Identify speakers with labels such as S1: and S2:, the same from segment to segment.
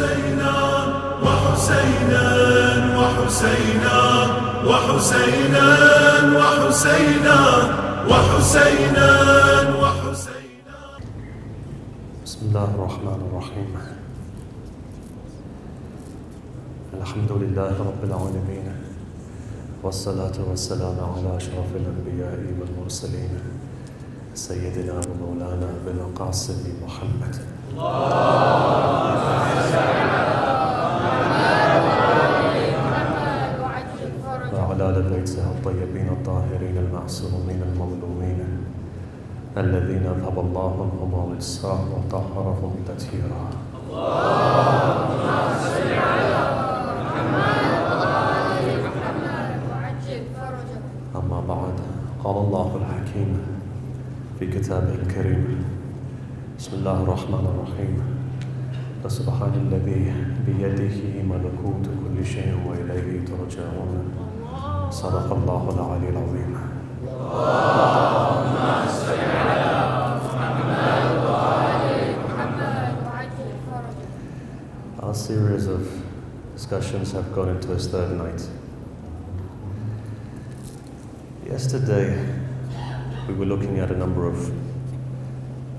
S1: وحسينا وحسينا وحسينا وحسينا وحسينا وحسينا وحسينا.
S2: بسم الله الرحمن الرحيم. الحمد لله رب العالمين، والصلاة والسلام على أشرف الأنبياء والمرسلين سيدنا ومولانا بالقاسم محمد وعلى آل بيته الطيبين الطاهرين المعصومين المظلومين الذين أذهب الله عنهم الرجس وطهرهم تطهيرا. أما بعد، قال الله الحكيم في كتابه الكريم: بسم الله الرحمن الرحيم. فسبحان الذي بيده ملكوت كل شيء وإليه ترجعون. صدق الله العلي العظيم. Our series of discussions have gone into its third night. Yesterday, we were looking at a number of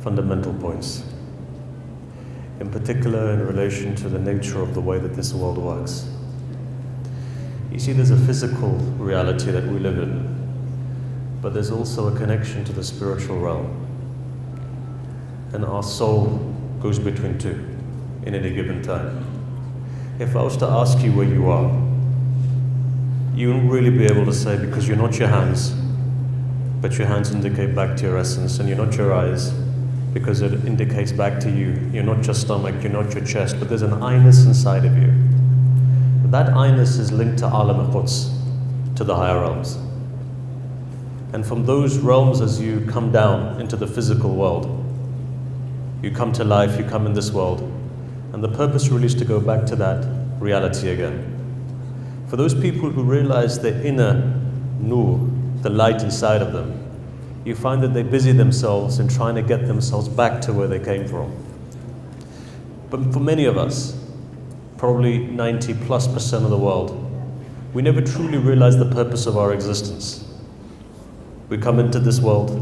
S2: fundamental points, in particular in relation to the nature of the way that this world works. You see, there's a physical reality that we live in, but there's also a connection to the spiritual realm. And our soul goes between two in any given time. If I was to ask you where you are, you wouldn't really be able to say, because you're not your hands, but your hands indicate back to your essence, and you're not your eyes, because it indicates back to you. You're not your stomach, you're not your chest, but there's an I-ness inside of you. That I-ness is linked to Alam al-Quds, to the higher realms. And from those realms, as you come down into the physical world, you come to life, you come in this world, and the purpose really is to go back to that reality again. For those people who realize the inner nur, the light inside of them, you find that they busy themselves in trying to get themselves back to where they came from. But for many of us, probably 90+% of the world, we never truly realize the purpose of our existence. We come into this world,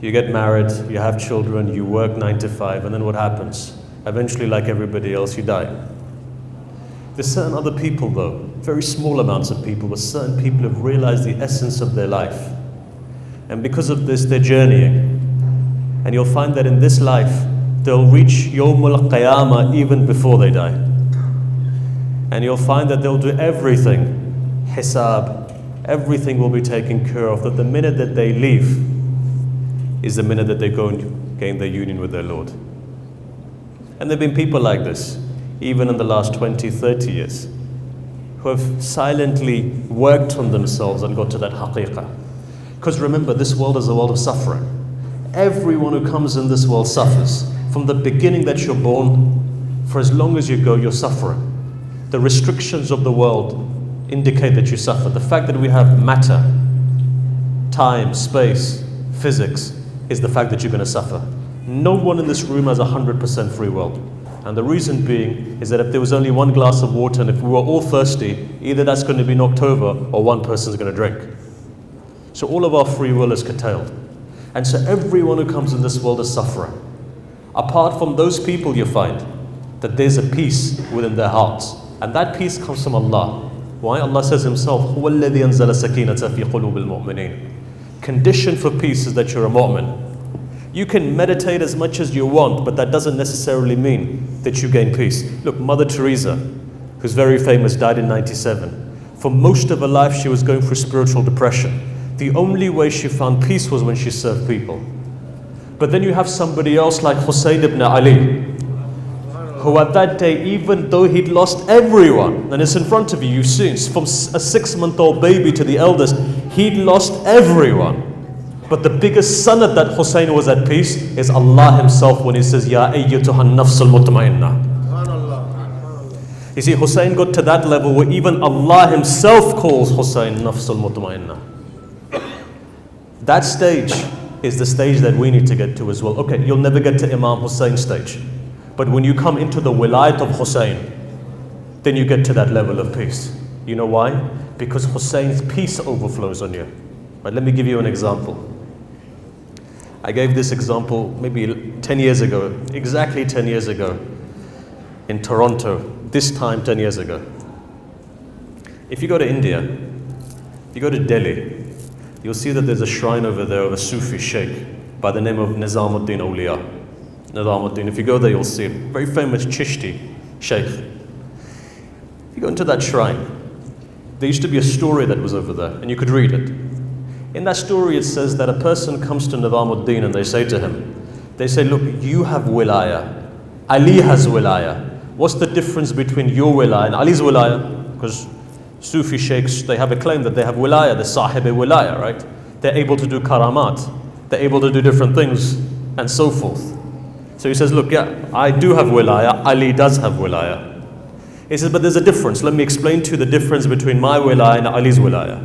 S2: you get married, you have children, you work 9 to 5, and then what happens? Eventually, like everybody else, you die. There's certain other people though, very small amounts of people, but certain people have realized the essence of their life. And because of this, they're journeying. And you'll find that in this life, they'll reach Yawmul Qiyamah even before they die. And you'll find that they'll do everything, hisab, everything will be taken care of, that the minute that they leave is the minute that they go and gain their union with their Lord. And there have been people like this, even in the last 20, 30 years, who have silently worked on themselves and got to that haqiqah. Because remember, this world is a world of suffering. Everyone who comes in this world suffers. From the beginning that you're born, for as long as you go, you're suffering. The restrictions of the world indicate that you suffer. The fact that we have matter, time, space, physics, is the fact that you're going to suffer. No one in this room has 100% free will. And the reason being is that if there was only one glass of water and if we were all thirsty, either that's going to be knocked over or one person's going to drink. So all of our free will is curtailed. And so everyone who comes in this world is suffering. Apart from those people, you find that there's a peace within their hearts. And that peace comes from Allah. Why? Allah says himself, هُوَ الَّذِي أَنزَلَ السَّكِينَةَ فِي قُلُوبِ الْمُؤْمِنِينَ. Condition for peace is that you're a mu'min. You can meditate as much as you want, but that doesn't necessarily mean that you gain peace. Look, Mother Teresa, who's very famous, died in 97. For most of her life, she was going through spiritual depression. The only way she found peace was when she served people. But then you have somebody else like Hussein ibn Ali, who at that day, even though he'd lost everyone, and it's in front of you, you've seen, from a 6-month-old baby to the eldest, he'd lost everyone. But the biggest sanad that Hussein was at peace is Allah himself when he says, Ya ayyatuhan nafsul mutma'inna. You see, Hussein got to that level where even Allah himself calls Hussein nafsul mutma'inna. That stage is the stage that we need to get to as well. Okay, you'll never get to Imam Hussein's stage. But when you come into the wilayat of Hussein, then you get to that level of peace. You know why? Because Hussein's peace overflows on you. Right, let me give you an example. I gave this example maybe 10 years ago, exactly 10 years ago, in Toronto, this time 10 years ago. If you go to India, you go to Delhi, you'll see that there's a shrine over there of a Sufi sheikh by the name of Nizamuddin Awliya. Nizamuddin, if you go there, you'll see it. Very famous Chishti sheikh. If you go into that shrine, there used to be a story that was over there, and you could read it. In that story, it says that a person comes to Nizamuddin and they say to him, they say, look, you have wilaya. Ali has wilaya. What's the difference between your wilaya and Ali's wilaya? Because Sufi sheikhs, they have a claim that they have wilaya, the sahib-e-wilaya, right? They're able to do karamat. They're able to do different things and so forth. So he says, look, yeah, I do have wilaya. Ali does have wilaya. He says, but there's a difference. Let me explain to you the difference between my wilaya and Ali's wilaya.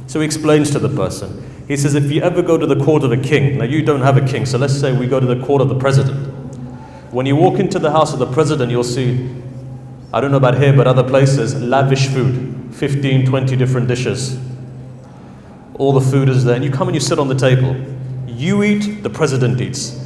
S2: So he explains to the person. He says, if you ever go to the court of a king, now you don't have a king, so let's say we go to the court of the president. When you walk into the house of the president, you'll see, I don't know about here, but other places, lavish food, 15, 20 different dishes. All the food is there, and you come and you sit on the table. You eat, the president eats.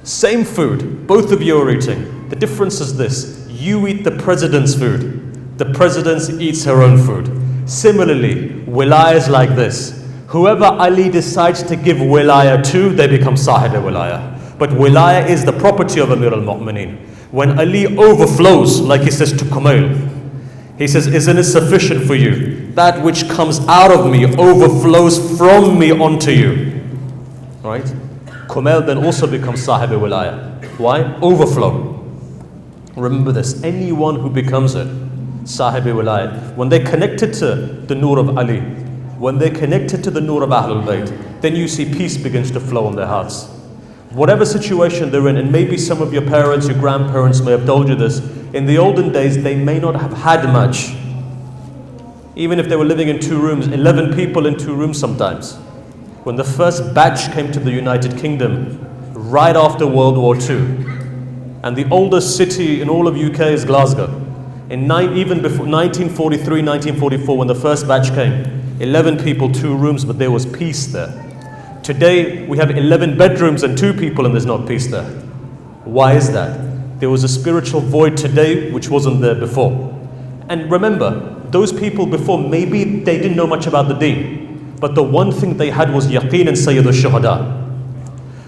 S2: Same food, both of you are eating. The difference is this, you eat the president's food, the president eats her own food. Similarly, wilaya is like this. Whoever Ali decides to give wilaya to, they become sahib wilaya. But wilaya is the property of Amir al-Mu'mineen. When Ali overflows, like he says to Kumail, he says, isn't it sufficient for you? That which comes out of me overflows from me onto you. Right? Kumail then also becomes sahib wilaya. Why? Overflow. Remember this, anyone who becomes it, Sahibi Wilayat, when they're connected to the Nur of Ali, when they're connected to the Nur of Ahlul Bayt, then you see peace begins to flow on their hearts. Whatever situation they're in, and maybe some of your parents, your grandparents may have told you this, in the olden days they may not have had much. Even if they were living in 2 rooms, 11 people in 2 rooms sometimes. When the first batch came to the United Kingdom, right after World War II, and the oldest city in all of UK is Glasgow. Even before 1943, 1944, when the first batch came, 11 people, 2 rooms, but there was peace there. Today, we have 11 bedrooms and 2 people and there's not peace there. Why is that? There was a spiritual void today which wasn't there before. And remember, those people before, maybe they didn't know much about the deen, but the one thing they had was yaqeen and Sayyid al-Shuhada.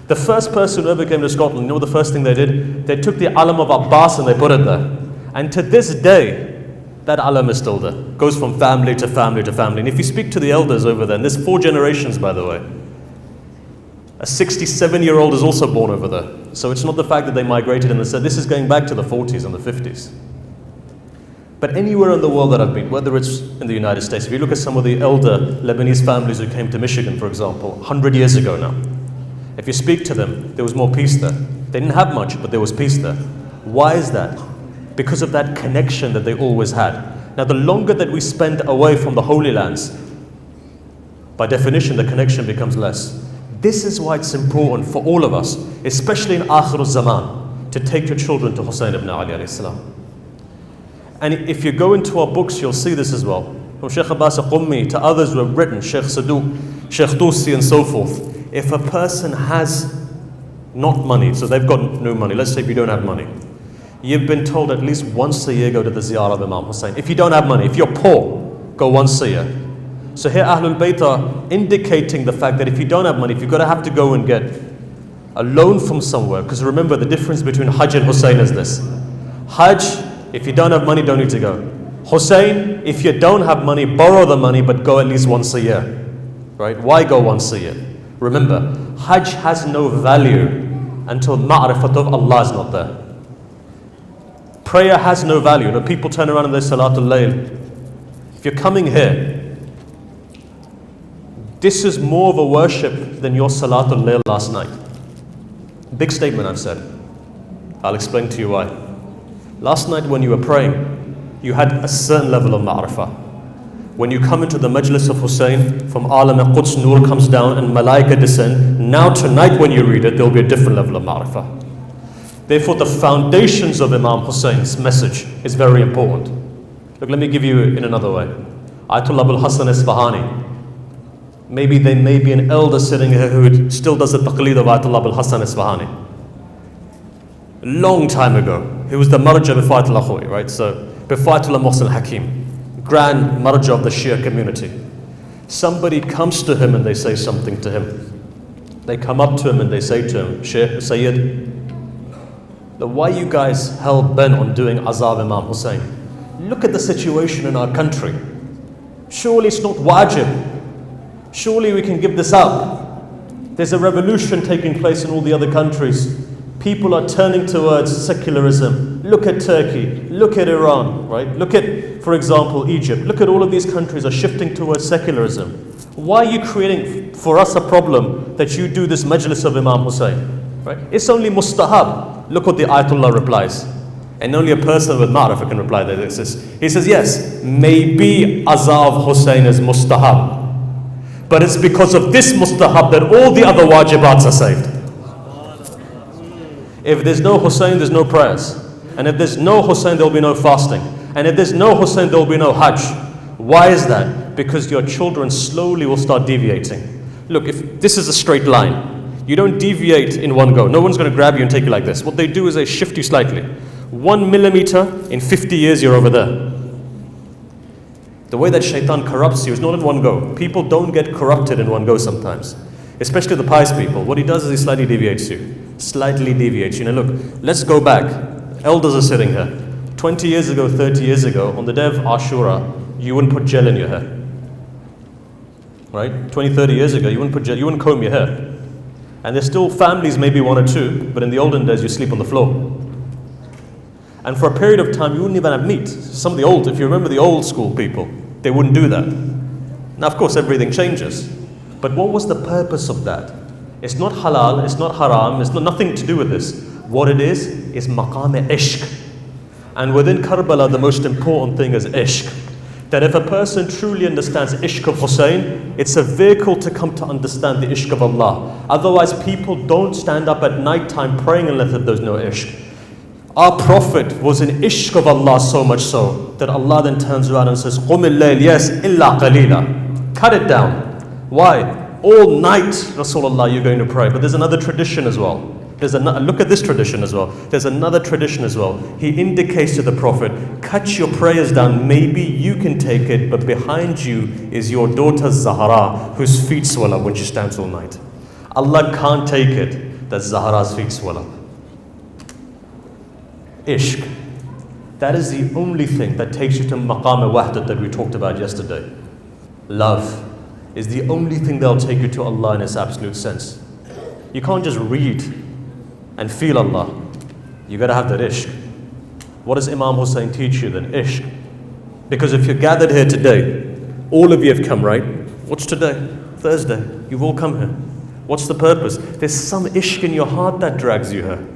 S2: The first person who ever came to Scotland, you know the first thing they did? They took the alam of Abbas and they put it there. And to this day, that alam is still there. Goes from family to family to family. And if you speak to the elders over there, and there's 4 generations by the way, a 67-year-old is also born over there. So it's not the fact that they migrated and they said, this is going back to the 40s and the 50s. But anywhere in the world that I've been, whether it's in the United States, if you look at some of the elder Lebanese families who came to Michigan, for example, 100 years ago now, if you speak to them, there was more peace there. They didn't have much, but there was peace there. Why is that? Because of that connection that they always had. Now, the longer that we spend away from the Holy Lands, by definition, the connection becomes less. This is why it's important for all of us, especially in Akhir al-Zaman, to take your children to Hussein ibn Ali alayhi salam. And if you go into our books, you'll see this as well. From Sheikh Abbas al-Qummi to others who have written, Sheikh Saduq, Sheikh Tusi and so forth. If a person has not money, so they've got no money, let's say if you don't have money, you've been told at least once a year go to the ziyarah of Imam Hussein. If you don't have money, if you're poor, go once a year. So here Ahlul Bayt are indicating the fact that if you don't have money, if you're going to have to go and get a loan from somewhere, because remember the difference between Hajj and Hussein is this. Hajj, if you don't have money, don't need to go. Hussein, if you don't have money, borrow the money, but go at least once a year. Right? Why go once a year? Remember, Hajj has no value until ma'rifat of Allah is not there. Prayer has no value. You know, people turn around and they Salatul Layl. If you're coming here, this is more of a worship than your Salatul Layl last night. Big statement I've said. I'll explain to you why. Last night when you were praying, you had a certain level of ma'rifah. When you come into the majlis of Hussein, from Alam al-Quds, Nur comes down and Malaika descend. Now tonight when you read it, there'll be a different level of ma'rifah. Therefore, the foundations of Imam Hussein's message is very important. Look, let me give you in another way. Ayatollah Abul Hassan Isfahani. Maybe there may be an elder sitting here who still does the taqleed of Ayatollah Abul Hassan Isfahani. A long time ago. He was the marja before Ayatollah Khoui, right? So, before Ayatollah Mohsen Hakim, grand marja of the Shia community. Somebody comes to him and they say something to him. They come up to him and they say to him, Sheikh, Syed, why are you guys hell-bent on doing Azab Imam Hussein? Look at the situation in our country. Surely it's not wajib. Surely we can give this up. There's a revolution taking place in all the other countries. People are turning towards secularism. Look at Turkey. Look at Iran, right? Look at, for example, Egypt. Look at all of these countries are shifting towards secularism. Why are you creating for us a problem that you do this majlis of Imam Hussein? Right? It's only mustahab. Look what the Ayatollah replies. And only a person with ma'rifah can reply to this. He says, yes, maybe Azav Hussein is mustahab. But it's because of this mustahab that all the other wajibats are saved. If there's no Hussein, there's no prayers. And if there's no Hussein, there will be no fasting. And if there's no Hussein, there will be no Hajj. Why is that? Because your children slowly will start deviating. Look, if this is a straight line, you don't deviate in one go. No one's going to grab you and take you like this. What they do is they shift you slightly. 1 millimeter, in 50 years, you're over there. The way that shaitan corrupts you is not in one go. People don't get corrupted in one go sometimes. Especially the pious people. What he does is he slightly deviates you. Slightly deviates you. Now look, let's go back. Elders are sitting here. 20 years ago, 30 years ago, on the day of Ashura, you wouldn't put gel in your hair. Right? 20, 30 years ago, you wouldn't put gel, you wouldn't comb your hair. And there's still families, maybe one or two, but in the olden days, you sleep on the floor. And for a period of time, you wouldn't even have meat. Some of the old, if you remember the old school people, they wouldn't do that. Now, of course, everything changes. But what was the purpose of that? It's not halal, it's not haram, it's not nothing to do with this. What it is maqam ishq. And within Karbala, the most important thing is ishq. That if a person truly understands ishq of Hussein, it's a vehicle to come to understand the ishq of Allah. Otherwise, people don't stand up at night time praying unless there's no ishq. Our Prophet was in ishq of Allah so much so that Allah then turns around and says, قُمِ اللَّيْلِ yes, illa qalila. Cut it down. Why? All night, Rasulullah, you're going to pray. But there's another tradition as well. Look at this tradition as well. There's another tradition as well. He indicates to the Prophet, cut your prayers down. Maybe you can take it, but behind you is your daughter Zahra, whose feet swell up when she stands all night. Allah can't take it that Zahra's feet swell up. Ishq. That is the only thing that takes you to maqam wahdat that we talked about yesterday. Love is the only thing that'll take you to Allah in its absolute sense. You can't just read and feel Allah. You gotta have that ishq. What does Imam Hussein teach you then? Ishq. Because if you're gathered here today, all of you have come, right? What's today? Thursday. You've all come here. What's the purpose? There's some ishq in your heart that drags you here.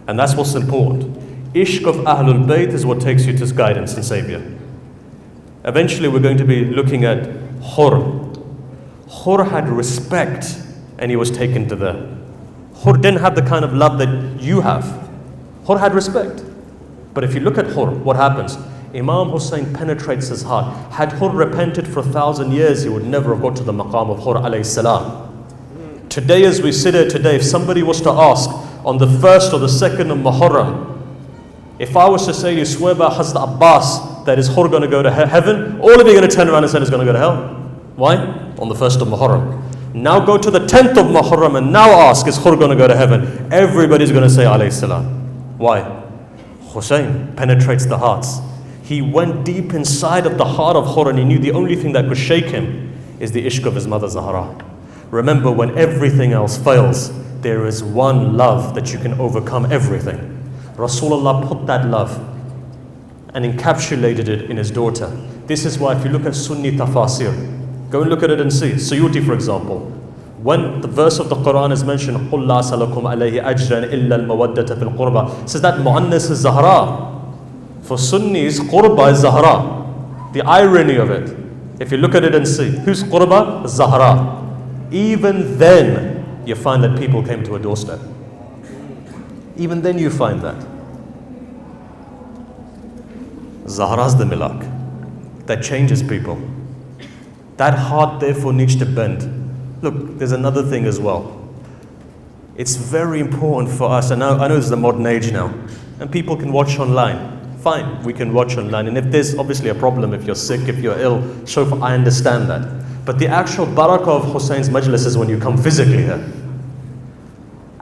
S2: And that's what's important. Ishq of Ahlul Bayt is what takes you to guidance and savior. Eventually we're going to be looking at Hur. Hur had respect and he was taken to there. Hur didn't have the kind of love that you have. Hur had respect. But if you look at Hur, what happens? Imam Hussein penetrates his heart. Had Hur repented for 1,000 years, he would never have got to the maqam of Hur alayhi salam. Today as we sit here today, if somebody was to ask on the 1st or the 2nd of Muharram, if I was to say you swear by Hazrat Abbas that is Hur going to go to heaven, all of you are going to turn around and say it's going to go to hell. Why? On the 1st of Muharram. Now go to the 10th of Muharram and now ask, is Hur going to go to heaven? Everybody's going to say alayhi salam. Why? Hussein penetrates the hearts. He went deep inside of the heart of Hur and he knew the only thing that could shake him is the ishq of his mother Zahra. Remember, when everything else fails, there is one love that you can overcome everything. Rasulullah put that love and encapsulated it in his daughter. This is why if you look at Sunni tafasir, go and look at it and see. Suyuti, for example, when the verse of the Quran is mentioned, قُلْ لَا سَلَكُمْ عَلَيْهِ أَجْرًا إِلَّا الْمَوَدَّةَ فِي الْقُرْبَى, says that Mu'annas is Zahra. For Sunnis, Qurba is Zahra. The irony of it, if you look at it and see, who's Qurba? Zahra. Even then, you find that people came to a doorstep. Even then you find that. Zahra's the milak that changes people. That heart therefore needs to bend. Look, there's another thing as well. It's very important for us, and I know this is the modern age now, and people can watch online. Fine, we can watch online, and if there's obviously a problem, if you're sick, if you're ill, so I understand that. But the actual barakah of Hussein's majlis is when you come physically here.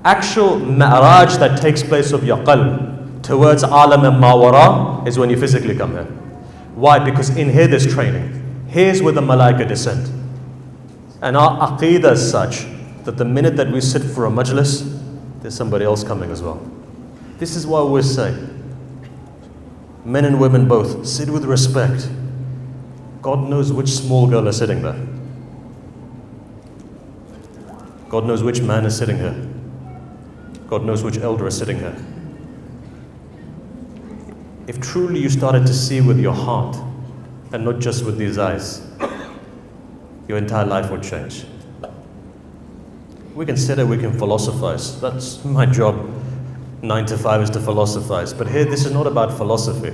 S2: Actual ma'raj that takes place of your qalb towards alam and mawara is when you physically come here. Why? Because in here there's training. Here's where the malaika descend. And our aqeedah is such that the minute that we sit for a majlis, there's somebody else coming as well. This is why we say, men and women both, sit with respect. God knows which small girl is sitting there. God knows which man is sitting here. God knows which elder is sitting here. If truly you started to see with your heart and not just with these eyes, your entire life would change. We can sit here, we can philosophize. That's my job. 9 to 5 is to philosophize. But here, this is not about philosophy.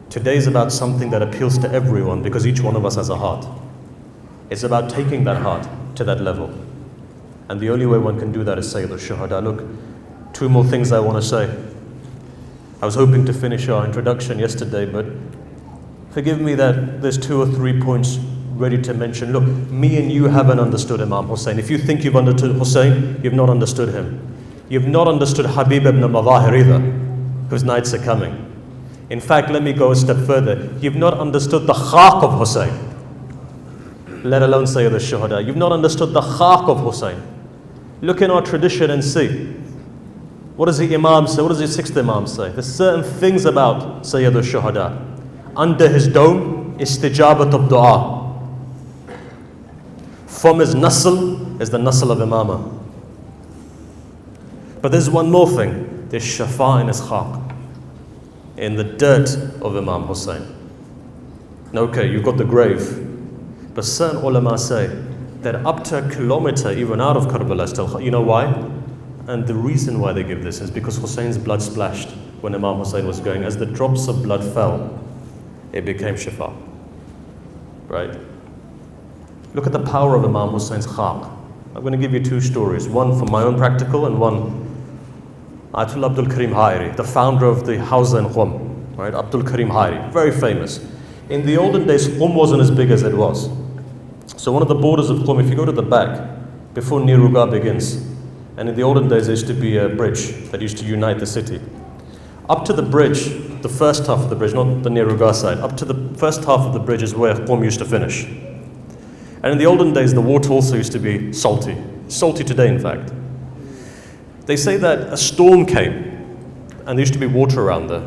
S2: Today is about something that appeals to everyone because each one of us has a heart. It's about taking that heart to that level. And the only way one can do that is Sayyid al-Shuhada. Look, 2 more things I want to say. I was hoping to finish our introduction yesterday, but forgive me that there's 2 or 3 points ready to mention. Look, me and you haven't understood Imam Hussein. If you think you've understood Hussein, you've not understood him. You've not understood Habib ibn Madahir either, whose nights are coming. In fact, let me go a step further. You've not understood the khaq of Hussein, let alone Sayyid al-Shuhada. You've not understood the khaq of Hussein. Look in our tradition and see. What does the Imam say? What does the 6th Imam say? There's certain things about Sayyid al-Shuhada. Under his dome, istijabat of dua. From his nasl is the nasl of Imamah. But there's one more thing. There's shafa in his khaq, in the dirt of Imam Hussein. Okay, you've got the grave. But certain ulama say that up to a kilometer, even out of Karbala, still, you know why? And the reason why they give this is because Hussein's blood splashed when Imam Hussein was going. As the drops of blood fell, it became shafa. Right? Look at the power of Imam Hussein's khaq. I'm going to give you 2 stories. One from my own practical and one Ayatollah Abdul Karim Hairi, the founder of the Hawza in Qum. Right? Abdul Karim Hairi, very famous. In the olden days, Qum wasn't as big as it was. So one of the borders of Qum, if you go to the back, before Niruga begins, and in the olden days there used to be a bridge that used to unite the city. Up to the bridge, the first half of the bridge, not the Niruga side, up to the first half of the bridge is where Qum used to finish. And in the olden days, the water also used to be salty. Salty today, in fact. They say that a storm came, and there used to be water around there.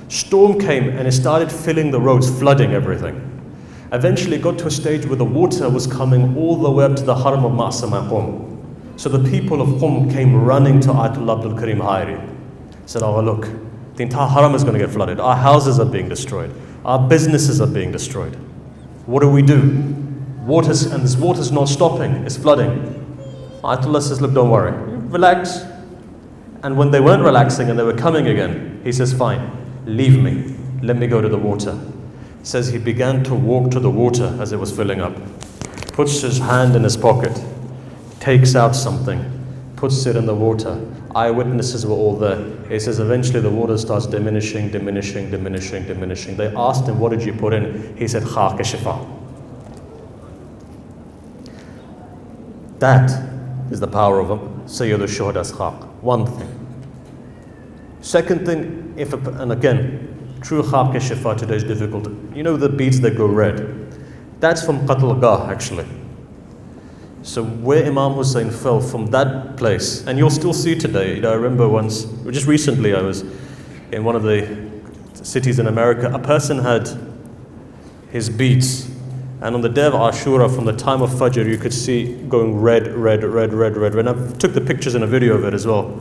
S2: Storm came and it started filling the roads, flooding everything. Eventually it got to a stage where the water was coming all the way up to the Haram of Ma'asama Qum. So the people of Qum came running to Ayatollah Abdul Karim Hairi. Said, oh look, the entire Haram is going to get flooded. Our houses are being destroyed. Our businesses are being destroyed. What do? And this water's not stopping, it's flooding. Ayatollah says, look, don't worry, relax. And when they weren't relaxing and they were coming again, he says, fine, leave me, let me go to the water. Says he began to walk to the water as it was filling up. Puts his hand in his pocket, takes out something, puts it in the water. Eyewitnesses were all there. He says eventually the water starts diminishing. They asked him, what did you put in? He said, khaq shifa. That is the power of Sayyid al-Shuhada's khaq. One thing. Second thing, and again, true khaq shifa today is difficult. You know the beads that go red? That's from Qatl Gah actually. So where Imam Hussein fell, from that place, and you'll still see today. I remember once, just recently I was in one of the cities in America, a person had his beads, and on the day of Ashura, from the time of Fajr, you could see going red. And I took the pictures and a video of it as well.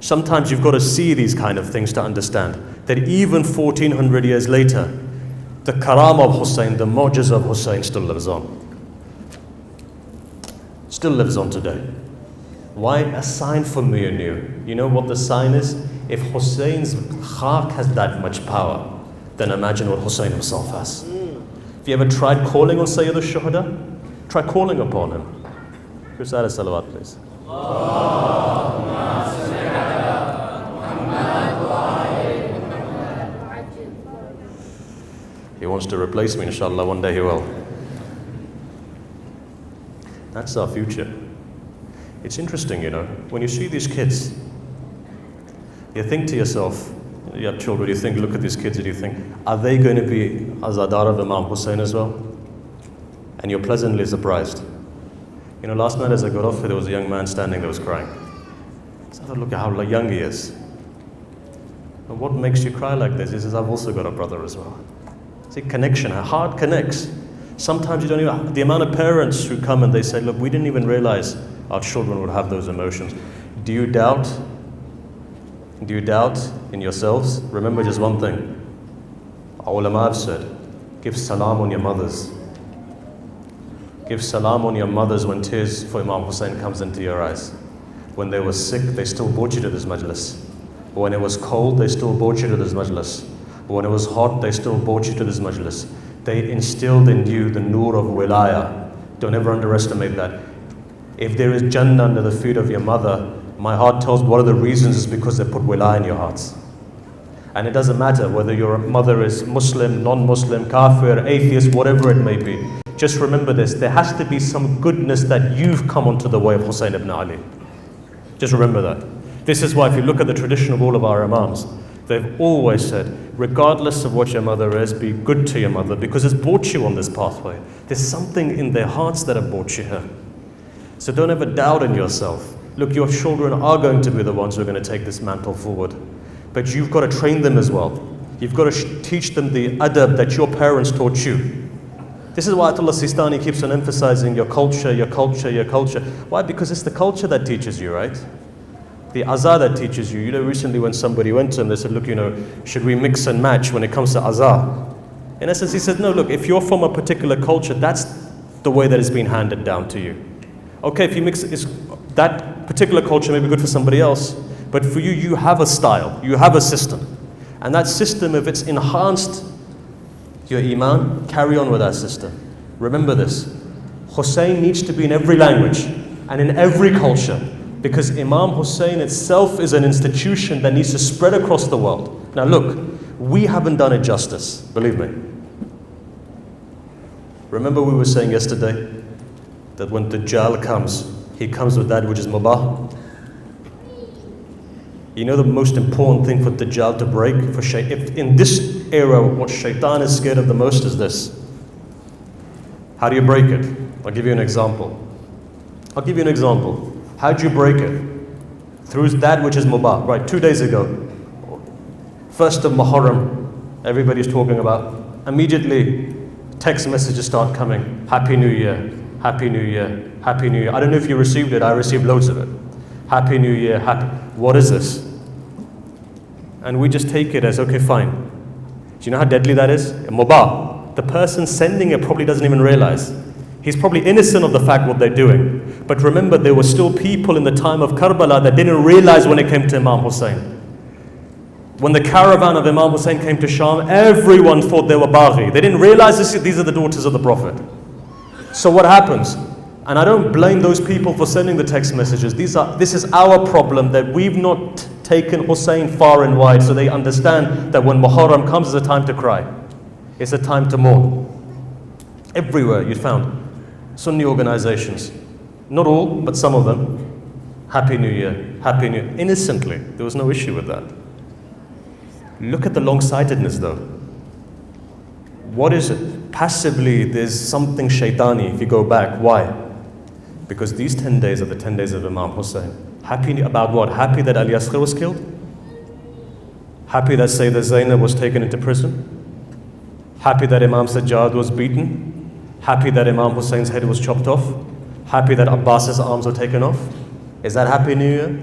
S2: Sometimes you've got to see these kind of things to understand that even 1400 years later, the karam of Hussein, the mu'jiz of Hussein still lives on. Still lives on today. Why? A sign for me and you. You know what the sign is? If Hussein's khak has that much power, then imagine what Hussein himself has. Have you ever tried calling on Sayyid al-Shuhada? Try calling upon him. Recite a salawat, please. He wants to replace me, inshallah, one day he will. That's our future. It's interesting, you know, when you see these kids, you think to yourself, you have children, you think, look at these kids and you think, are they going to be Azadar of Imam Hussein as well? And you're pleasantly surprised. You know, last night as I got off here, there was a young man standing there was crying. So I thought, look at how young he is. And what makes you cry like this? He says, I've also got a brother as well. See, connection, our heart connects. Sometimes you don't even, the amount of parents who come and they say, look, we didn't even realize our children would have those emotions. Do you doubt? Do you doubt in yourselves? Remember just one thing. Our ulama have said, give salam on your mothers. Give salam on your mothers when tears for Imam Hussein comes into your eyes. When they were sick, they still brought you to this majlis. When it was cold, they still brought you to this majlis. When it was hot, they still brought you to this majlis. They instilled in you the nur of wilaya. Don't ever underestimate that. If there is Jannah under the feet of your mother, my heart tells one of the reasons is because they put wilaya in your hearts. And it doesn't matter whether your mother is Muslim, non-Muslim, kafir, atheist, whatever it may be. Just remember this, there has to be some goodness that you've come onto the way of Hussein ibn Ali. Just remember that. This is why if you look at the tradition of all of our imams, they've always said, regardless of what your mother is, be good to your mother because it's brought you on this pathway. There's something in their hearts that have brought you here. So don't ever doubt in yourself. Look, your children are going to be the ones who are going to take this mantle forward. But you've got to train them as well. You've got to teach them the adab that your parents taught you. This is why Ayatollah Sistani keeps on emphasizing your culture, your culture, your culture. Why? Because it's the culture that teaches you, right? The azar that teaches you. You know, recently when somebody went to him, they said, look, you know, should we mix and match when it comes to azar? In essence, he said, no, look, if you're from a particular culture, that's the way that it's been handed down to you. Okay, if you mix it, that particular culture may be good for somebody else, but for you, you have a style, you have a system. And that system, if it's enhanced your iman, carry on with that system. Remember this, Hussein needs to be in every language and in every culture, because Imam Hussein itself is an institution that needs to spread across the world. Now look, we haven't done it justice, believe me. Remember we were saying yesterday that when Dajjal comes, he comes with that which is mubah. You know the most important thing for Dajjal to break, for if in this era what shaitan is scared of the most is this. How do you break it? I'll give you an example. How do you break it? Through that which is mubah. Right, 2 days ago, 1st of Muharram, everybody's talking about. Immediately, text messages start coming. Happy New Year, Happy New Year, Happy New Year. I don't know if you received it, I received loads of it. Happy New Year, what is this? And we just take it as, okay, fine. Do you know how deadly that is? Mubah. The person sending it probably doesn't even realize. He's probably innocent of the fact what they're doing. But remember, there were still people in the time of Karbala that didn't realize when it came to Imam Hussein. When the caravan of Imam Hussein came to Sham, everyone thought they were Baghi. They didn't realize these are the daughters of the Prophet. So what happens? And I don't blame those people for sending the text messages. This is our problem, that we've not taken Hussein far and wide, so they understand that when Muharram comes, it's a time to cry. It's a time to mourn. Everywhere you found Sunni organizations, not all, but some of them, Happy New Year, Happy New Year, innocently. There was no issue with that. Look at the long-sightedness though. What is it? Passively, there's something shaitani if you go back. Why? Because these 10 days are the 10 days of Imam Hussein. Happy about what? Happy that Ali Asghar was killed? Happy that Sayyidah Zainab was taken into prison? Happy that Imam Sajjad was beaten? Happy that Imam Hussein's head was chopped off? Happy that Abbas's arms were taken off? Is that Happy New Year?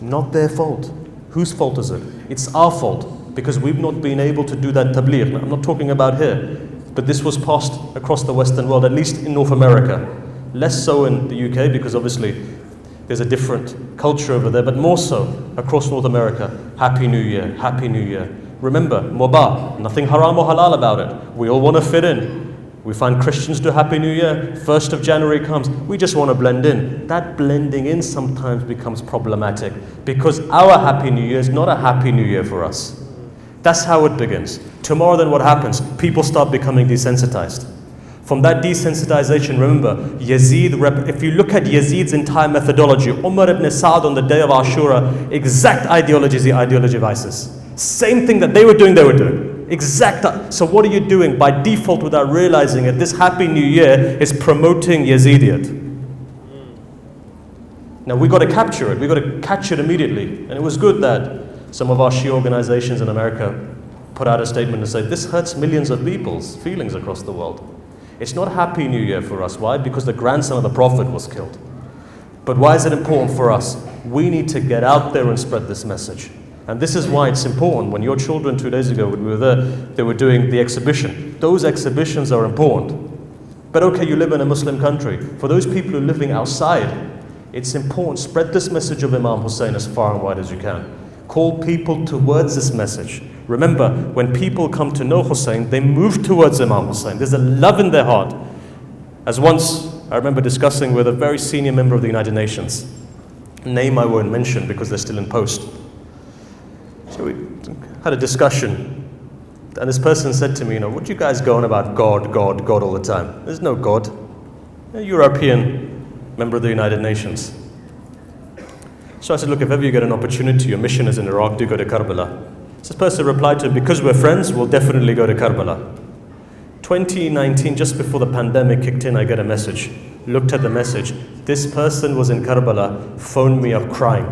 S2: Not their fault. Whose fault is it? It's our fault, because we've not been able to do that tabligh. I'm not talking about here, but this was passed across the Western world, at least in North America. Less so in the UK, because obviously There's a different culture over there, but more so across North America. Happy New Year, Happy New Year. Remember, mubah, nothing haram or halal about it. We all want to fit in. We find Christians do Happy New Year, 1st of January comes, we just want to blend in. That blending in sometimes becomes problematic because our Happy New Year is not a Happy New Year for us. That's how it begins. Tomorrow then what happens? People start becoming desensitized. From that desensitization, remember, Yazid, if you look at Yazid's entire methodology, Umar ibn Sa'd on the day of Ashura, exact ideology is the ideology of ISIS. Same thing that they were doing. Exact. So what are you doing? By default, without realizing it, this Happy New Year is promoting Yazidiyat. Now we got to capture it. We got to catch it immediately. And it was good that some of our Shia organizations in America put out a statement and said, this hurts millions of people's feelings across the world. It's not Happy New Year for us. Why? Because the grandson of the Prophet was killed. But why is it important for us? We need to get out there and spread this message. And this is why it's important. When your children 2 days ago, when we were there, they were doing the exhibition. Those exhibitions are important. But okay, you live in a Muslim country. For those people who are living outside, it's important. Spread this message of Imam Hussein as far and wide as you can. Call people towards this message. Remember, when people come to know Hussein, they move towards Imam Hussein. There's a love in their heart. As once, I remember discussing with a very senior member of the United Nations. Name I won't mention because they're still in post. So we had a discussion, and this person said to me, what do you guys go on about God all the time? There's no God. You're a European member of the United Nations. So I said, look, if ever you get an opportunity, your mission is in Iraq, do go to Karbala. So this person replied to him, because we're friends, we'll definitely go to Karbala. 2019, just before the pandemic kicked in, I get a message. Looked at the message. This person was in Karbala, phoned me up crying.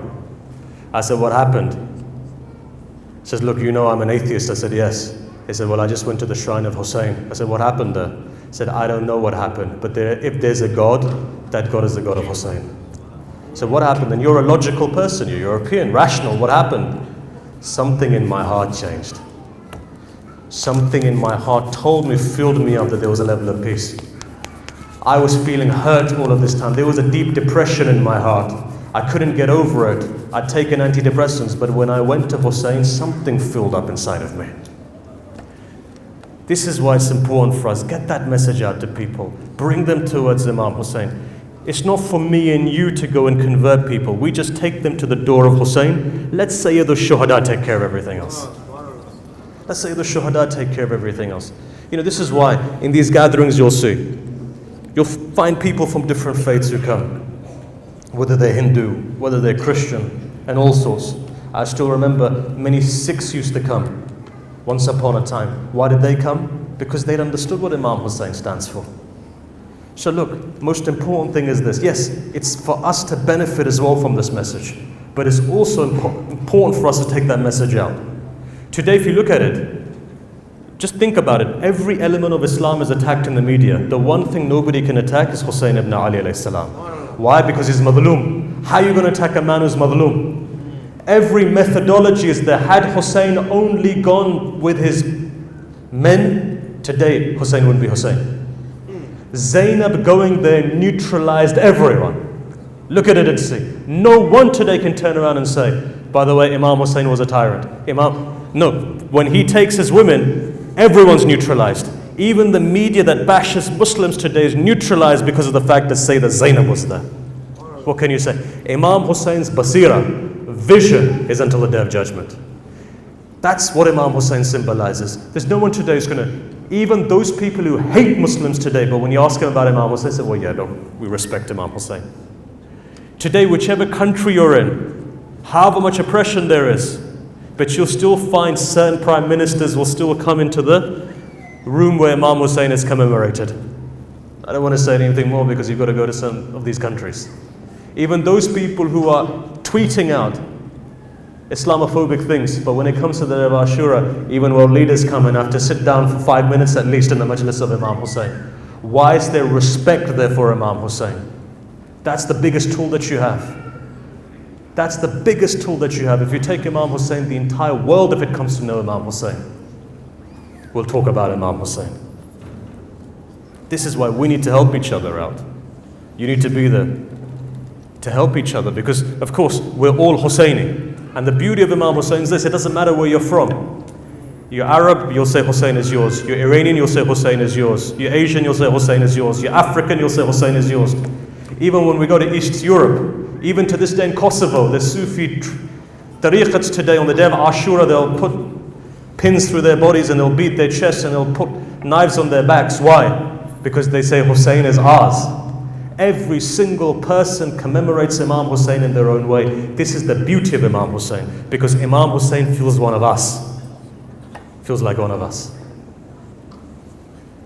S2: I said, what happened? He says, look, I'm an atheist. I said, yes. He said, well, I just went to the shrine of Hussein. I said, what happened there? He said, I don't know what happened, but if there's a God, that God is the God of Hussein. So what happened? And you're a logical person, you're European, rational. What happened? Something in my heart changed. Something in my heart told me, filled me up that there was a level of peace. I was feeling hurt all of this time. There was a deep depression in my heart. I couldn't get over it. I'd taken antidepressants, but when I went to Hussein, something filled up inside of me. This is why it's important for us. Get that message out to people. Bring them towards Imam Hussein. It's not for me and you to go and convert people. We just take them to the door of Hussein. Let Sayyid al-Shuhada take care of everything else. Let Sayyid al-Shuhada take care of everything else. This is why in these gatherings you'll find people from different faiths who come. Whether they're Hindu, whether they're Christian, and all sorts. I still remember many Sikhs used to come once upon a time. Why did they come? Because they'd understood what Imam Hussein stands for. So look, most important thing is this. Yes, it's for us to benefit as well from this message, but it's also important for us to take that message out. Today, if you look at it, just think about it. Every element of Islam is attacked in the media. The one thing nobody can attack is Hussein ibn Ali alayhi salam. Why? Because he's madhloom. How are you going to attack a man who's madhloom? Every methodology is there. Had Hussein only gone with his men, today Hussein wouldn't be Hussein. Zainab going there neutralized everyone. Look at it and see. No one today can turn around and say, by the way, Imam Hussein was a tyrant. No, when he takes his women, everyone's neutralized. Even the media that bashes Muslims today is neutralized because of the fact that say that Zainab was there. What can you say? Imam Hussein's basira, vision, is until the day of judgment. That's what Imam Hussein symbolizes. There's no one today who's going to, even those people who hate Muslims today, but when you ask them about Imam Hussein, they say, well, yeah, no, we respect Imam Hussein. Today, whichever country you're in, however much oppression there is, but you'll still find certain prime ministers will still come into the room where Imam Hussein is commemorated. I don't want to say anything more because you've got to go to some of these countries. Even those people who are tweeting out Islamophobic things, but when it comes to the day of Ashura, even world leaders come and have to sit down for 5 minutes at least in the majlis of Imam Hussein. Why is there respect there for Imam Hussein? That's the biggest tool that you have. That's the biggest tool that you have. If you take Imam Hussein, the entire world, if it comes to know Imam Hussein, we'll talk about Imam Hussein. This is why we need to help each other out. You need to be there to help each other, because of course we're all Husseini. And the beauty of Imam Hussein is this: it doesn't matter where you're from. You're Arab, you'll say Hussein is yours. You're Iranian, you'll say Hussein is yours. You're Asian, you'll say Hussein is yours. You're African, you'll say Hussein is yours. Even when we go to East Europe, even to this day in Kosovo, the Sufi tariqats today, on the day of Ashura, they'll put pins through their bodies and they'll beat their chests and they'll put knives on their backs. Why? Because they say Hussein is ours. Every single person commemorates Imam Hussein in their own way. This is the beauty of Imam Hussein, because Imam Hussein feels one of us. Feels like one of us.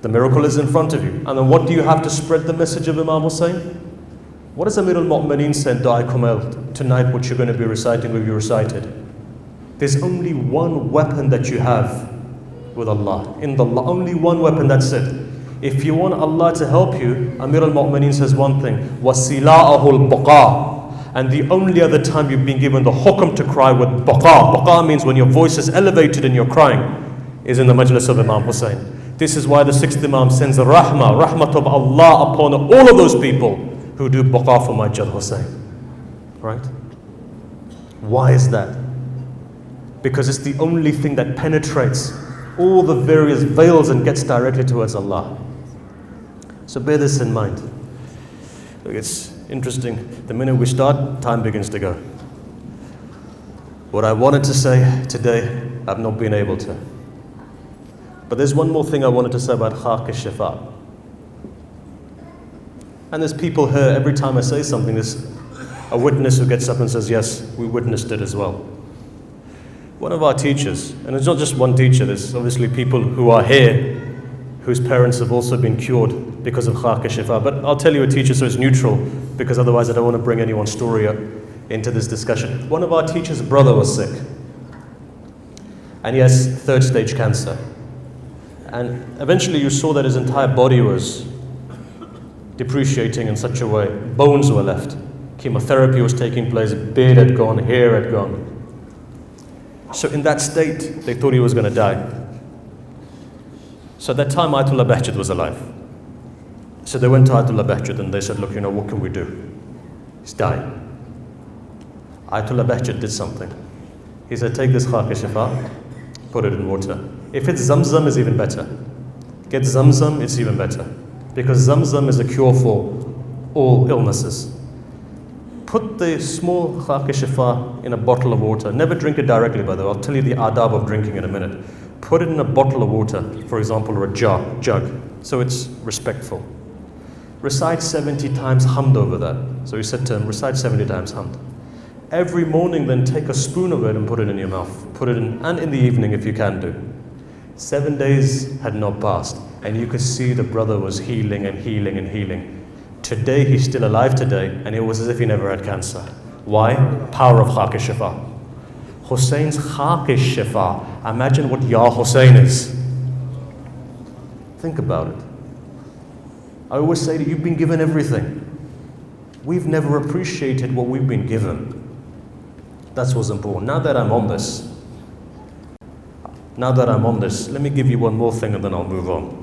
S2: The miracle is in front of you. And then what do you have to spread the message of Imam Hussein? What does Amir al-Mu'mineen say in Da'i Kumail tonight, what you're going to be reciting will be recited? There's only one weapon that you have with Allah. In the only one weapon, that's it. If you want Allah to help you, Amir al-Mu'mineen says one thing, وَسِلَاءَهُ الْبَقَى. And the only other time you've been given the hukm to cry with baqa. Baqa means when your voice is elevated and you're crying, is in the majlis of Imam Hussein. This is why the sixth Imam sends rahmah of Allah upon all of those people who do baqa for Majid Hussein. Right? Why is that? Because it's the only thing that penetrates all the various veils and gets directly towards Allah. So bear this in mind. Look, it's interesting. The minute we start, time begins to go. What I wanted to say today, I've not been able to. But there's one more thing I wanted to say about Khaq al-Shifa. And there's people here, every time I say something, there's a witness who gets up and says, yes, we witnessed it as well. One of our teachers, and it's not just one teacher, there's obviously people who are here whose parents have also been cured because of Khaq al-Shifa. But I'll tell you a teacher so it's neutral, because otherwise I don't want to bring anyone's story into this discussion. One of our teacher's brother was sick, and he has 3rd stage cancer. And eventually you saw that his entire body was depreciating in such a way. Bones were left. Chemotherapy was taking place, beard had gone, hair had gone. So in that state, they thought he was going to die. So at that time, Ayatollah Bahjat was alive. So they went to Ayatollah Bahjat and they said, look, what can we do? He's dying. Ayatollah Bahjat did something. He said, take this Khaq al-Shifa, put it in water. If it's Zamzam, it's even better. Get Zamzam, it's even better. Because Zamzam is a cure for all illnesses. Put the small Khaq al-Shifa in a bottle of water. Never drink it directly, by the way. I'll tell you the adab of drinking in a minute. Put it in a bottle of water, for example, or a jug, so it's respectful. Recite 70 times hamd over that. So he said to him, recite 70 times hamd. Every morning then take a spoon of it and put it in your mouth. Put it in, and in the evening if you can do. 7 days had not passed, and you could see the brother was healing and healing and healing. Today he's still alive today, and it was as if he never had cancer. Why? Power of Khaq al-Shifa. Hussein's Khaq al-Shifa. Imagine what Ya Hussein is. Think about it. I always say that you've been given everything. We've never appreciated what we've been given. That's what's important. Now that I'm on this, let me give you one more thing and then I'll move on.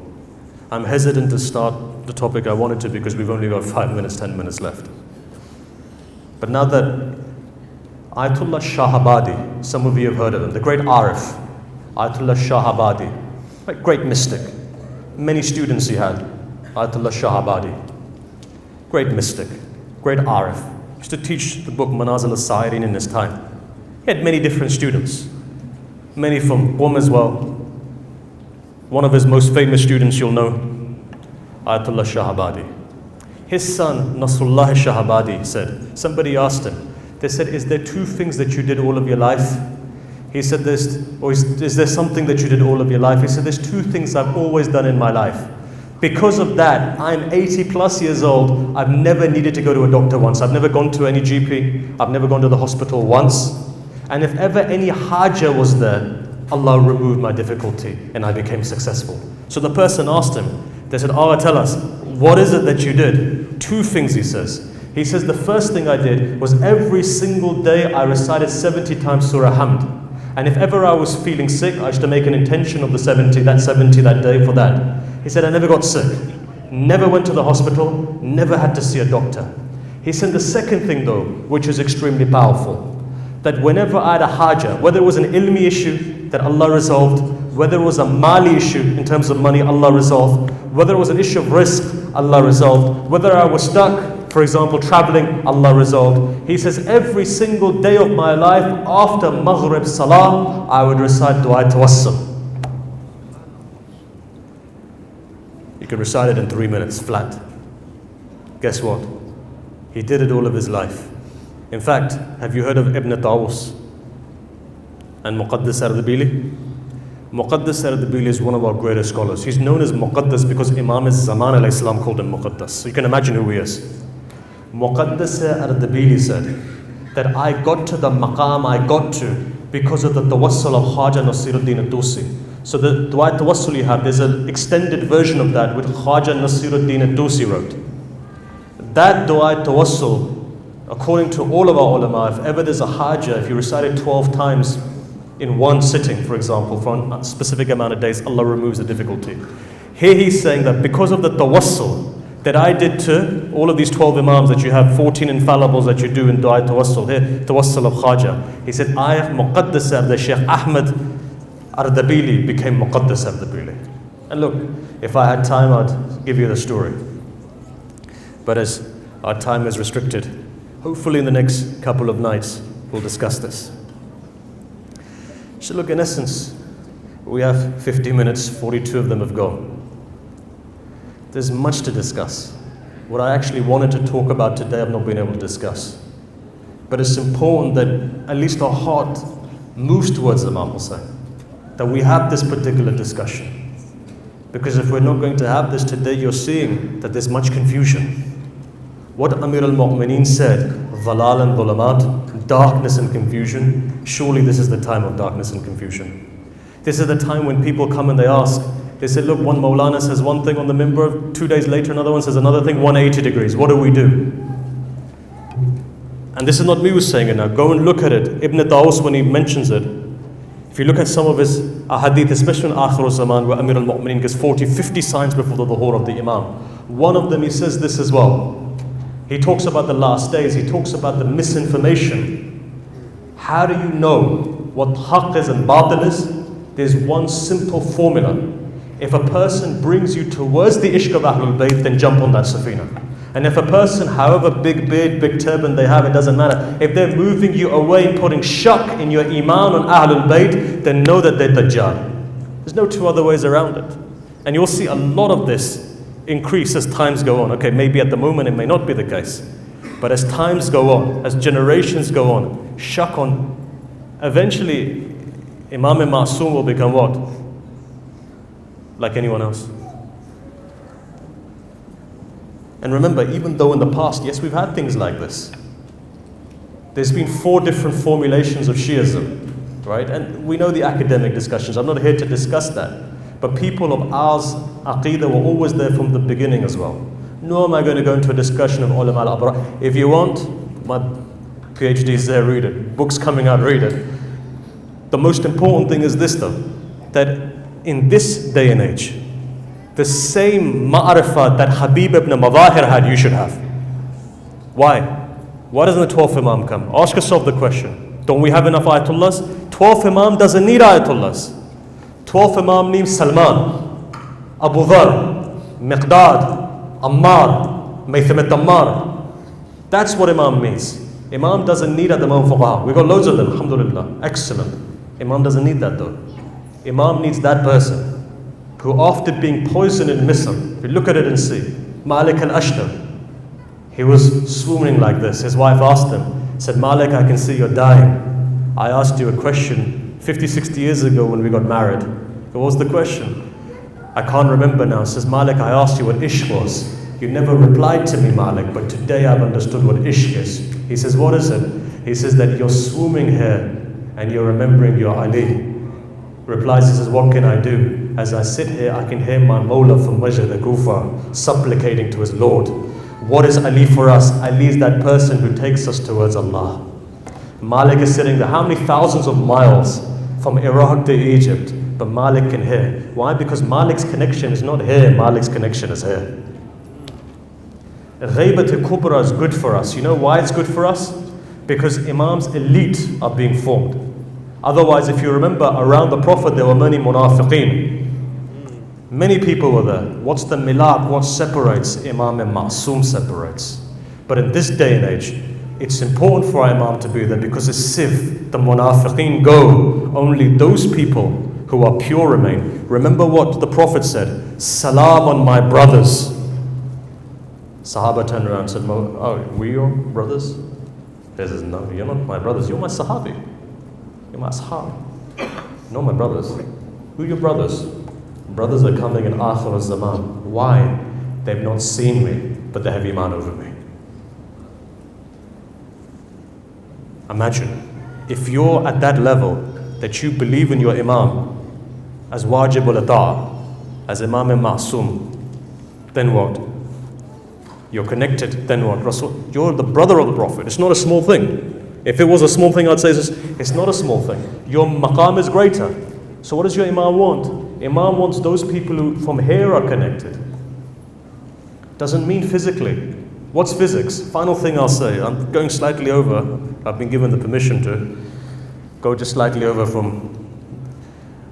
S2: I'm hesitant to start the topic I wanted to because we've only got 5 minutes, 10 minutes left. But now that Ayatollah Shahabadi, some of you have heard of him, the great Arif, Ayatollah Shahabadi, a great mystic. Many students he had, Ayatollah Shahabadi, great mystic, great Arif. He used to teach the book Manazil al-Sa'irin in his time. He had many different students, many from Qom as well. One of his most famous students you'll know, Ayatollah Shahabadi. His son, Nasrullah Shahabadi, said, somebody asked him, they said, is there 2 things that you did all of your life? He said, is there something that you did all of your life? He said, there's 2 things I've always done in my life. Because of that, I'm 80 plus years old. I've never needed to go to a doctor once. I've never gone to any GP. I've never gone to the hospital once. And if ever any haja was there, Allah removed my difficulty and I became successful. So the person asked him, they said, Allah, tell us, what is it that you did? 2 things, he says. He says, the first thing I did was every single day I recited 70 times Surah Hamd. And if ever I was feeling sick, I used to make an intention of the 70 that day for that. He said, I never got sick, never went to the hospital, never had to see a doctor. He said the second thing though, which is extremely powerful, that whenever I had a haja, whether it was an ilmi issue that Allah resolved, whether it was a mali issue in terms of money, Allah resolved, whether it was an issue of rizq, Allah resolved, whether I was stuck, for example, traveling, Allah resolved. He says every single day of my life after Maghrib Salah, I would recite Dua Tawassul. You can recite it in 3 minutes, flat. Guess what? He did it all of his life. In fact, have you heard of Ibn Tawus and Muqaddas Ardabili? Muqaddas Ardabili is one of our greatest scholars. He's known as Muqaddas because Imam Zaman alayhi salam called him Muqaddas. So you can imagine who he is. Muqaddas Ardabili said that I got to the maqam I got to because of the tawassul of Khaja Nasiruddin al-Tusi. So the Dua Tawassul you have, there's an extended version of that which Khaja Nasiruddin al-Tusi wrote. That Dua Tawassul, according to all of our ulama, if ever there's a haja, if you recite it 12 times in one sitting, for example, for a specific amount of days, Allah removes the difficulty. Here he's saying that because of the tawassul that I did to all of these 12 imams that you have, 14 infallibles that you do in Dua Tawassul, here, Tawassul of Khaja. He said, I have Muqaddas the Shaykh Ahmed Ardabili became Muqaddas Ardabili. And look, if I had time, I'd give you the story. But as our time is restricted, hopefully in the next couple of nights, we'll discuss this. So look, in essence, we have 50 minutes, 42 of them have gone. There's much to discuss. What I actually wanted to talk about today, I've not been able to discuss. But it's important that at least our heart moves towards Imam Hussein, that we have this particular discussion. Because if we're not going to have this today, you're seeing that there's much confusion. What Amir al-Mu'mineen said, Dhalal and Dhulamat, darkness and confusion, surely this is the time of darkness and confusion. This is the time when people come and they ask, they say, look, one Maulana says one thing on the minbar, 2 days later another one says another thing, 180 degrees, what do we do? And this is not me who's saying it now, go and look at it. Ibn Tawus, when he mentions it, if you look at some of his ahadith, especially in Akhir al-Zaman, where Amir al-Mu'mineen gives 40, 50 signs before the dhuhur of the Imam. One of them, he says this as well. He talks about the last days, he talks about the misinformation. How do you know what haqq is and batil is? There's one simple formula. If a person brings you towards the ishq of Ahlul Bayt, then jump on that safina. And if a person, however big beard, big turban they have, it doesn't matter. If they're moving you away, putting shak in your iman on Ahlul Bayt, then know that they're Dajjal. There's no two other ways around it. And you'll see a lot of this increase as times go on. Okay, maybe at the moment it may not be the case. But as times go on, as generations go on, shak on, eventually Imam Ma'soom will become what? Like anyone else. And remember, even though in the past, yes, we've had things like this. There's been 4 different formulations of Shi'ism, right? And we know the academic discussions. I'm not here to discuss that. But people of ours, Aqeedah, were always there from the beginning as well. Nor am I going to go into a discussion of ulama al-abrar. If you want, my PhD is there, read it. Books coming out, read it. The most important thing is this though, that in this day and age, the same ma'rifah that Habib ibn Madahir had, you should have. Why? Why doesn't the 12th Imam come? Ask yourself the question. Don't we have enough ayatullahs? 12th Imam doesn't need ayatullahs. 12th Imam needs Salman, Abu Dhar, Miqdad, Ammar, Maytham al-Tammar. That's what Imam means. Imam doesn't need at the moment fuqaha. We've got loads of them, alhamdulillah. Excellent. Imam doesn't need that though. Imam needs that person who, after being poisoned in Misr, if you look at it and see, Malik al-Ashtar, he was swooning like this. His wife asked him, said, Malik, I can see you're dying. I asked you a question 50, 60 years ago when we got married. What was the question? I can't remember now. Says, Malik, I asked you what Ishq was. You never replied to me, Malik, but today I've understood what Ishq is. He says, what is it? He says that you're swooning here and you're remembering your Ali. Replies, he says, what can I do? As I sit here, I can hear my Mawla from Masjid al-Kufa supplicating to his Lord. What is Ali for us? Ali is that person who takes us towards Allah. Malik is sitting there, how many thousands of miles from Iraq to Egypt, but Malik can hear. Why? Because Malik's connection is not here, Malik's connection is here. Ghaybat al-Kubra is good for us. You know why it's good for us? Because Imam's elite are being formed. Otherwise, if you remember, around the Prophet there were many munafiqeen. Many people were there. What's the milab? What separates Imam and Ma'soom separates. But in this day and age, it's important for our Imam to be there because it's sif, the munafiqeen go. Only those people who are pure remain. Remember what the Prophet said, salam on my brothers. Sahaba turned around and said, oh, we your brothers? He says, no, you're not my brothers, you're my sahabi. You're my ashab. No, my brothers. Who are your brothers? Brothers are coming in Akhir al-Zaman. Why? They've not seen me, but they have iman over me. Imagine, if you're at that level, that you believe in your Imam as wajib al-ata', as Imam and Ma'soom, then what? You're connected, then what? Rasul, you're the brother of the Prophet. It's not a small thing. If it was a small thing, I'd say it's not a small thing. Your maqam is greater. So what does your Imam want? Imam wants those people who from here are connected. Doesn't mean physically. What's physics? Final thing I'll say. I'm going slightly over. I've been given the permission to go just slightly over from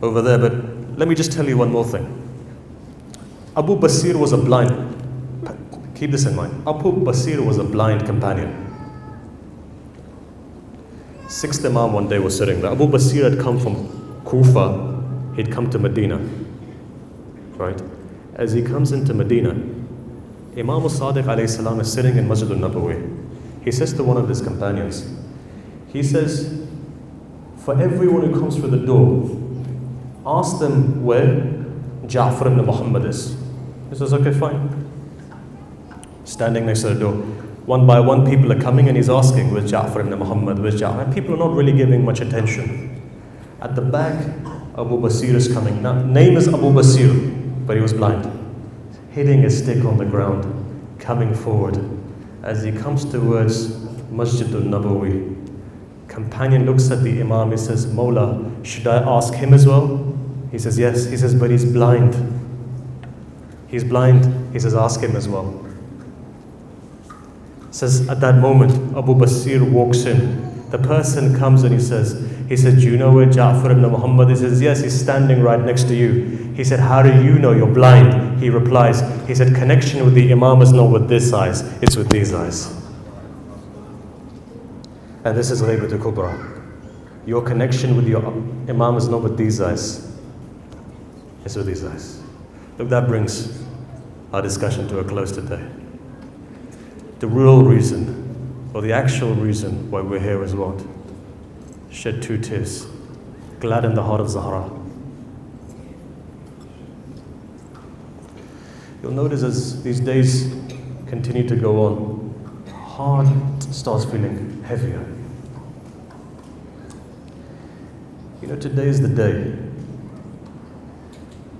S2: over there. But let me just tell you one more thing. Abu Basir was a blind. Keep this in mind. Abu Basir was a blind companion. Sixth Imam one day was sitting there. Abu Basir had come from Kufa. He'd come to Medina. Right? As he comes into Medina, Imam al-Sadiq alayhi salam is sitting in Masjid al-Nabawi. He says to one of his companions, he says, for everyone who comes through the door, ask them where Ja'far ibn Muhammad is. He says, okay, fine. Standing next to the door. One by one people are coming and he's asking, where's Ja'far ibn Muhammad, where's Ja'far? And people are not really giving much attention. At the back, Abu Basir is coming. Now, name is Abu Basir, but he was blind. Hitting his stick on the ground, coming forward. As he comes towards Masjid al-Nabawi, companion looks at the Imam, he says, Mawla, should I ask him as well? He says, yes. He says, but he's blind. He's blind. He says, ask him as well. Says at that moment, Abu Basir walks in. The person comes and he said, do you know where Ja'far ibn Muhammad is? He says, yes, he's standing right next to you. He said, how do you know you're blind? He replies, he said, connection with the Imam is not with this eyes, it's with these eyes. And this is Ghaybat al-Kubra. Your connection with your Imam is not with these eyes, it's with these eyes. Look, that brings our discussion to a close today. The real reason, or the actual reason why we're here is what? Shed 2 tears, gladden the heart of Zahra. You'll notice as these days continue to go on, heart starts feeling heavier. You know, today is the day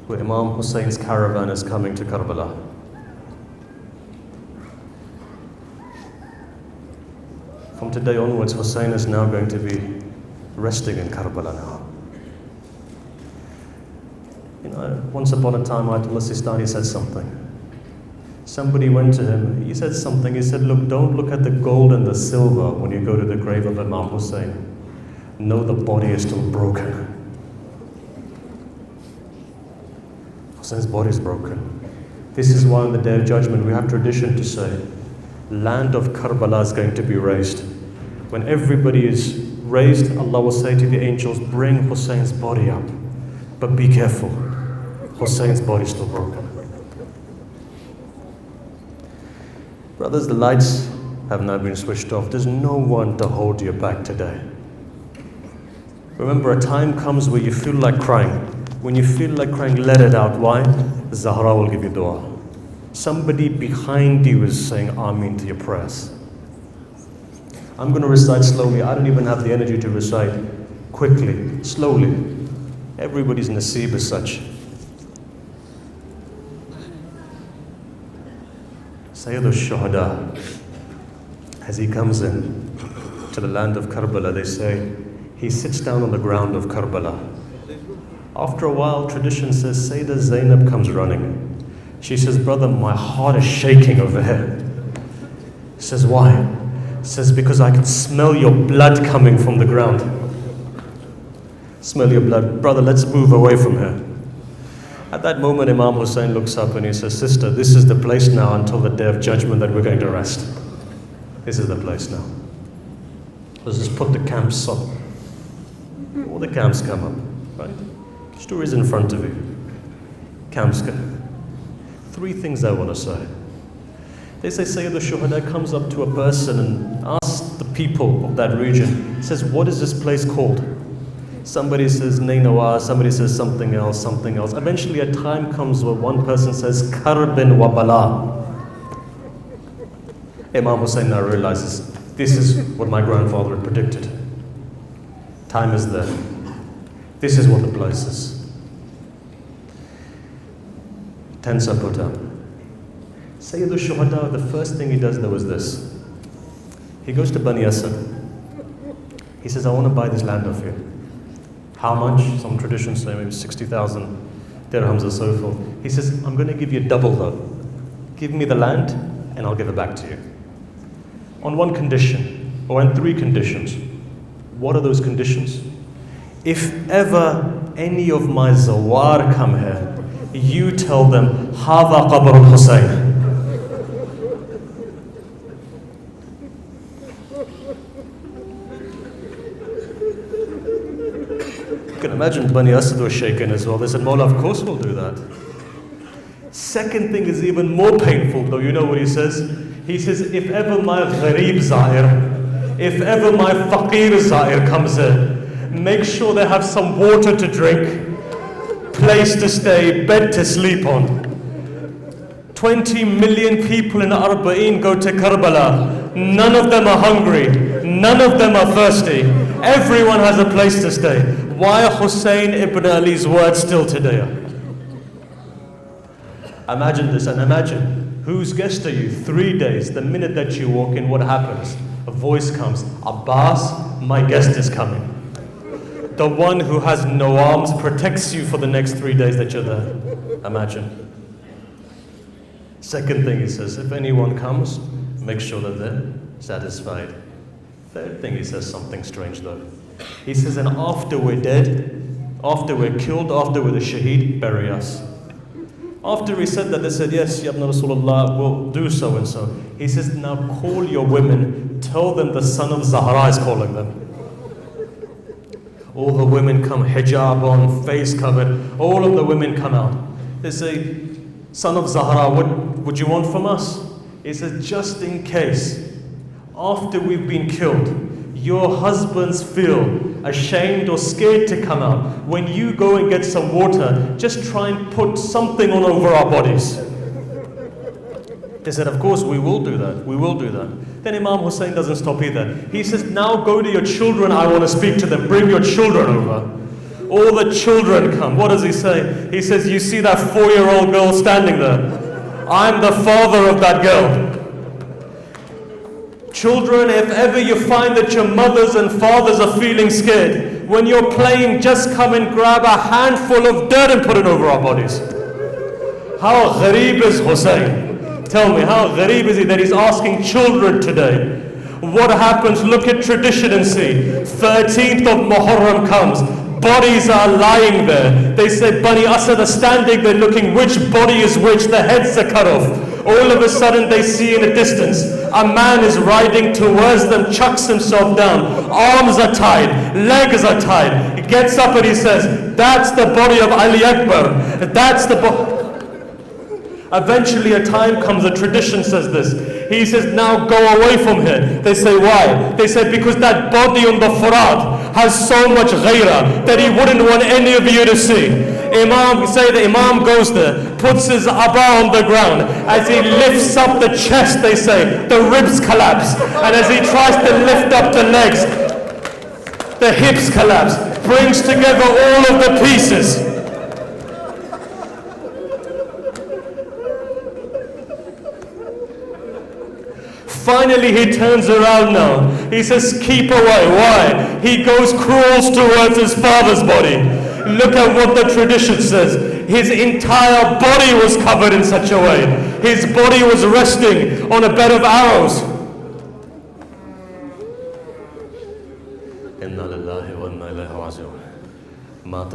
S2: where Imam Hussein's caravan is coming to Karbala. From today onwards, Hussein is now going to be resting in Karbala now. You know, once upon a time, Ayatollah Sistani said something. Somebody went to him, he said something, he said, look, don't look at the gold and the silver when you go to the grave of Imam Hussein. Know the body is still broken. Hussein's body is broken. This is why on the Day of Judgment we have tradition to say, land of Karbala is going to be raised. When everybody is raised, Allah will say to the angels, bring Hussein's body up. But be careful, Hussein's body is still broken. Brothers, the lights have now been switched off. There's no one to hold you back today. Remember, a time comes where you feel like crying. When you feel like crying, let it out. Why? Zahra will give you dua. Somebody behind you is saying Ameen to your prayers. I'm going to recite slowly. I don't even have the energy to recite quickly, slowly. Everybody's nasib is such. Sayyid al-Shuhada, as he comes in to the land of Karbala, they say, he sits down on the ground of Karbala. After a while, tradition says, Sayyidah Zainab comes running. She says, brother, my heart is shaking over here. says, why? He says, because I can smell your blood coming from the ground. Smell your blood. Brother, let's move away from here. At that moment, Imam Hussein looks up and he says, sister, this is the place now until the day of judgment that we're going to rest. This is the place now. Let's just put the camps up. All the camps come up, right? Stories in front of you. Camps come. 3 things I want to say. They say Sayyid al-Shuhada comes up to a person and asks the people of that region, says, what is this place called? Somebody says Nainawa, somebody says something else, something else. Eventually a time comes where one person says Karbin wa Bala. Imam Hussein now realizes, this is what my grandfather had predicted. Time is there. This is what the place is. Tents are put up. Sayyid al-Shuhada, the first thing he does though is this. He goes to Bani Asad. He says, I want to buy this land off you. How much? Some traditions say maybe 60,000 dirhams or so forth. He says, I'm going to give you double though. Give me the land and I'll give it back to you. On one condition, or on 3 conditions. What are those conditions? If ever any of my zawar come here, you tell them, Hada qabr al-Hussein. You can imagine Bani Asad was shaken as well. They said, Mawla, of course we'll do that. Second thing is even more painful though. You know what he says? He says, if ever my gharib za'ir, if ever my faqir za'ir comes in, make sure they have some water to drink, place to stay, bed to sleep on. 20 million people in Arba'een go to Karbala. None of them are hungry. None of them are thirsty. Everyone has a place to stay. Why Hussein ibn Ali's words still today? Imagine this, and imagine, whose guest are you? 3 days, the minute that you walk in, what happens? A voice comes, Abbas, my guest is coming. The one who has no arms protects you for the next 3 days that you're there. Imagine. Second thing he says, if anyone comes, make sure that they're satisfied. Third thing he says something strange though. He says, and after we're dead, after we're killed, after we're the shaheed, bury us. After he said that, they said, yes, Ya Ibn Rasulullah, we'll do so and so. He says, now call your women, tell them the son of Zahra is calling them. All the women come, hijab on, face covered, all of the women come out. They say, son of Zahra, what would you want from us? He says, just in case, after we've been killed, your husbands feel ashamed or scared to come out. When you go and get some water, just try and put something on over our bodies. They said, of course, we will do that. We will do that. Then Imam Hussein doesn't stop either. He says, now go to your children. I want to speak to them. Bring your children over. All the children come. What does he say? He says, you see that 4-year-old girl standing there? I'm the father of that girl. Children, if ever you find that your mothers and fathers are feeling scared, when you're playing, just come and grab a handful of dirt and put it over our bodies. How gharib is Hussein? Tell me, how gharib is he that he's asking children today? What happens? Look at tradition and see. 13th of Muharram comes. Bodies are lying there. They say Bani Asad are standing there looking which body is which. The heads are cut off. All of a sudden they see in a distance, a man is riding towards them, chucks himself down. Arms are tied, legs are tied. He gets up and he says, that's the body of Ali Akbar. That's the body. Eventually a time comes, a tradition says this. He says, now go away from here. They say, why? They say, because that body on the Furat has so much ghairah that he wouldn't want any of you to see. The Imam goes there, puts his abba on the ground. As he lifts up the chest, they say, the ribs collapse. And as he tries to lift up the legs, the hips collapse. Brings together all of the pieces. Finally he turns around now. He says, keep away. Why? He goes, crawls towards his father's body. Look at what the tradition says. His entire body was covered in such a way. His body was resting on a bed of arrows. مات